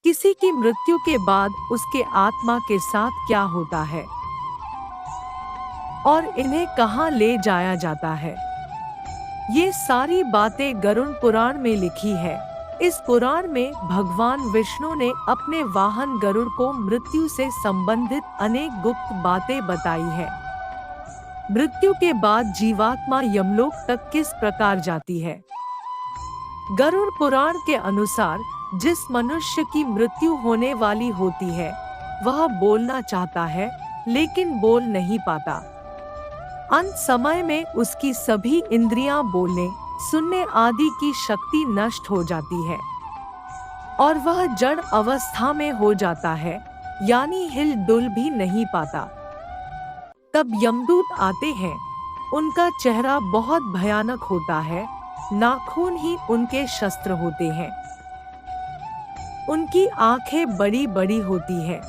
किसी की मृत्यु के बाद उसके आत्मा के साथ क्या होता है और इन्हें कहाँ ले जाया जाता है। ये सारी बातें गरुड़ पुराण में लिखी है। इस पुराण में भगवान विष्णु ने अपने वाहन गरुड़ को मृत्यु से संबंधित अनेक गुप्त बातें बताई है। मृत्यु के बाद जीवात्मा यमलोक तक किस प्रकार जाती है। गरुड़ पुराण के अनुसार जिस मनुष्य की मृत्यु होने वाली होती है वह बोलना चाहता है लेकिन बोल नहीं पाता। अंत समय में उसकी सभी इंद्रियां बोलने, सुनने आदि की शक्ति नष्ट हो जाती है और वह जड़ अवस्था में हो जाता है, यानी हिल डुल भी नहीं पाता। तब यमदूत आते हैं। उनका चेहरा बहुत भयानक होता है, नाखून ही उनके शस्त्र होते हैं। उनकी आंखें बड़ी बड़ी होती है।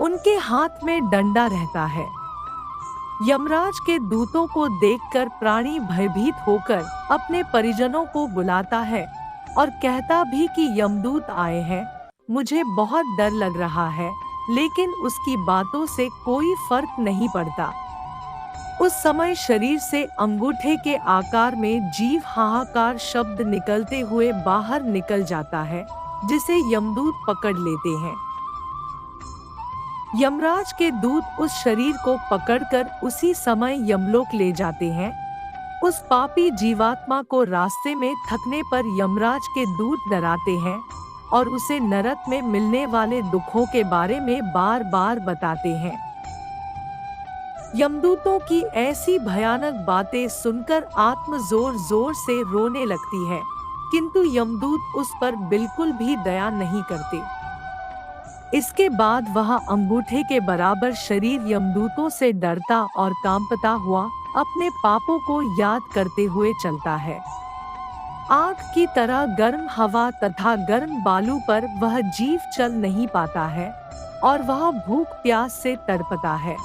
उनके हाथ में डंडा रहता है। यमराज के दूतों को देखकर प्राणी भयभीत होकर अपने परिजनों को बुलाता है और कहता भी कि यमदूत आए हैं, मुझे बहुत डर लग रहा है, लेकिन उसकी बातों से कोई फर्क नहीं पड़ता। उस समय शरीर से अंगूठे के आकार में जीव हाहाकार शब्द निकलते हुए बाहर निकल जाता है, जिसे यमदूत पकड़ लेते हैं। यमराज के दूत उस शरीर को पकड़कर उसी समय यमलोक ले जाते हैं। उस पापी जीवात्मा को रास्ते में थकने पर यमराज के दूत डराते हैं और उसे नरक में मिलने वाले दुखों के बारे में बार बार बताते हैं। यमदूतों की ऐसी भयानक बातें सुनकर आत्मा जोर जोर से रोने लगती है, किंतु यमदूत उस पर बिल्कुल भी दया नहीं करते। इसके बाद वह अंगूठे के बराबर शरीर यमदूतों से डरता और कांपता हुआ अपने पापों को याद करते हुए चलता है। आग की तरह गर्म हवा तथा गर्म बालू पर वह जीव चल नहीं पाता है और वह भूख प्यास से तड़पता है।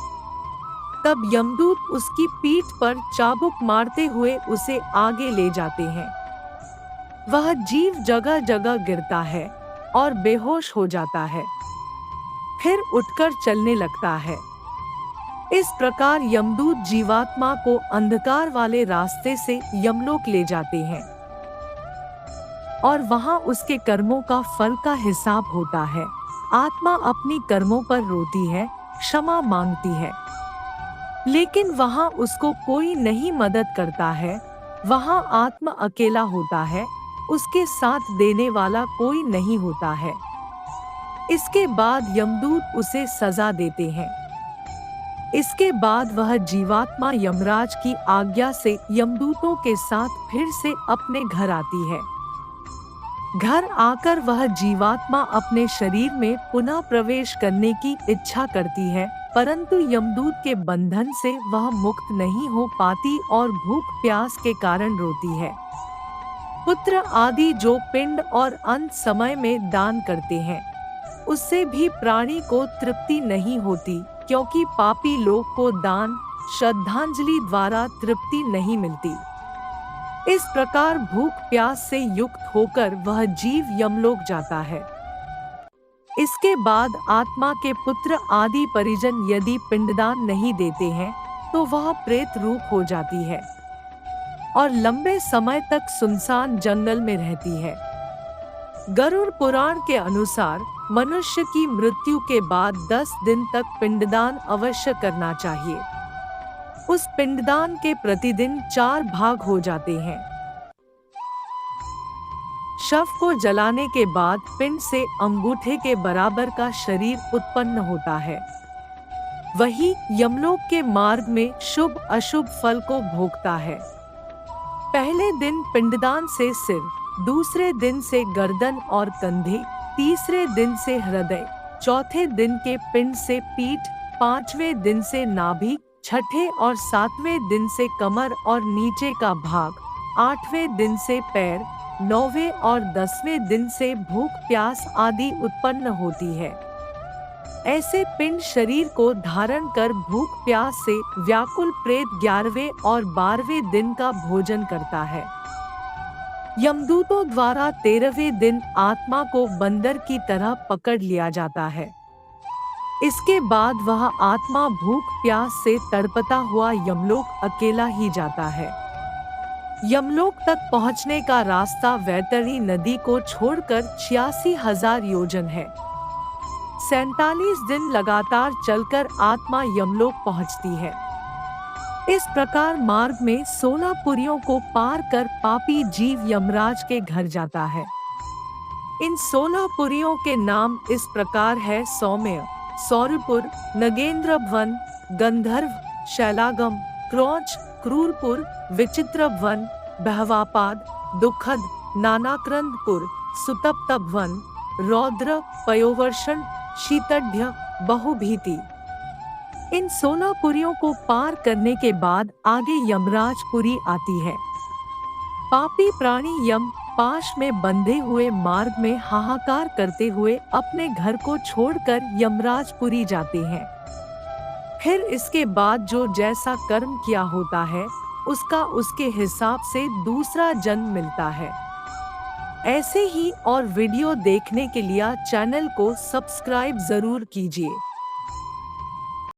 तब यमदूत उसकी पीठ पर चाबुक मारते हुए उसे आगे ले जाते हैं। वह जीव जगह जगह गिरता है और बेहोश हो जाता है, फिर उठकर चलने लगता है। इस प्रकार यमदूत जीवात्मा को अंधकार वाले रास्ते से यमलोक ले जाते हैं और वहां उसके कर्मों का फल का हिसाब होता है। आत्मा अपनी कर्मों पर रोती है, क्षमा मांगती है, लेकिन वहां उसको कोई नहीं मदद करता है। वहां आत्मा अकेला होता है, उसके साथ देने वाला कोई नहीं होता है। इसके बाद यमदूत उसे सजा देते हैं। इसके बाद वह जीवात्मा यमराज की आज्ञा से यमदूतों के साथ फिर से अपने घर आती है। घर आकर वह जीवात्मा अपने शरीर में पुनः प्रवेश करने की इच्छा करती है, परंतु यमदूत के बंधन से वह मुक्त नहीं हो पाती और भूख प्यास के कारण रोती है। पुत्र आदि जो पिंड और अंत समय में दान करते हैं, उससे भी प्राणी को तृप्ति नहीं होती, क्योंकि पापी लोग को दान श्रद्धांजलि द्वारा तृप्ति नहीं मिलती। इस प्रकार भूख प्यास से युक्त होकर वह जीव यमलोक जाता है। इसके बाद आत्मा के पुत्र आदि परिजन यदि पिंडदान नहीं देते हैं तो वह प्रेत रूप हो जाती है और लंबे समय तक सुनसान जंगल में रहती है। गरुड़ पुराण के अनुसार मनुष्य की मृत्यु के बाद 10 दिन तक पिंडदान अवश्य करना चाहिए। उस पिंडदान के प्रतिदिन 4 भाग हो जाते हैं। शव को जलाने के बाद पिंड से अंगूठे के बराबर का शरीर उत्पन्न होता है। वही यमलोक के मार्ग में शुभ अशुभ फल को भोगता है। पहले दिन पिंडदान से सिर, दूसरे दिन से गर्दन और कंधे, तीसरे दिन से हृदय, चौथे दिन के पिंड से पीठ, 5वें दिन से नाभि, छठे और 7वें दिन से कमर और नीचे का भाग, 8वें दिन से पैर, 9वें और 10वें दिन से भूख प्यास आदि उत्पन्न होती है। ऐसे पिंड शरीर को धारण कर भूख प्यास से व्याकुल प्रेत 11वें और 12वें दिन का भोजन करता है। यमदूतों द्वारा 13वें दिन आत्मा को बंदर की तरह पकड़ लिया जाता है। इसके बाद वह आत्मा भूख प्यास से तड़पता हुआ यमलोक अकेला ही जाता है। यमलोक तक पहुंचने का रास्ता वैतरणी नदी को छोड़कर 86,000 योजन है। 47 दिन लगातार चलकर आत्मा यमलोक पहुंचती है। इस प्रकार मार्ग में 16 पुरियों को पार कर पापी जीव यमराज के घर जाता है। इन 16 पुरियों के नाम इस प्रकार है: सौम्य, सौरपुर, नगेंद्रभवन, गंधर्व, शैलागम, क्रौच, क्रूरपुर, विचित्रभवन, बहवापाद, दुखद, नानाक्रंदपुर, सुतप्तभवन, रौद्र, पयोवर्षण, शीतढ़, बहुभीति। इन 16 पुरियों को पार करने के बाद आगे यमराज पुरी आती है। पापी प्राणी यम पाश में बंधे हुए मार्ग में हाहाकार करते हुए अपने घर को छोड़कर यमराजपुरी जाते हैं। फिर इसके बाद जो जैसा कर्म किया होता है उसका उसके हिसाब से दूसरा जन्म मिलता है। ऐसे ही और वीडियो देखने के लिए चैनल को सब्सक्राइब जरूर कीजिए।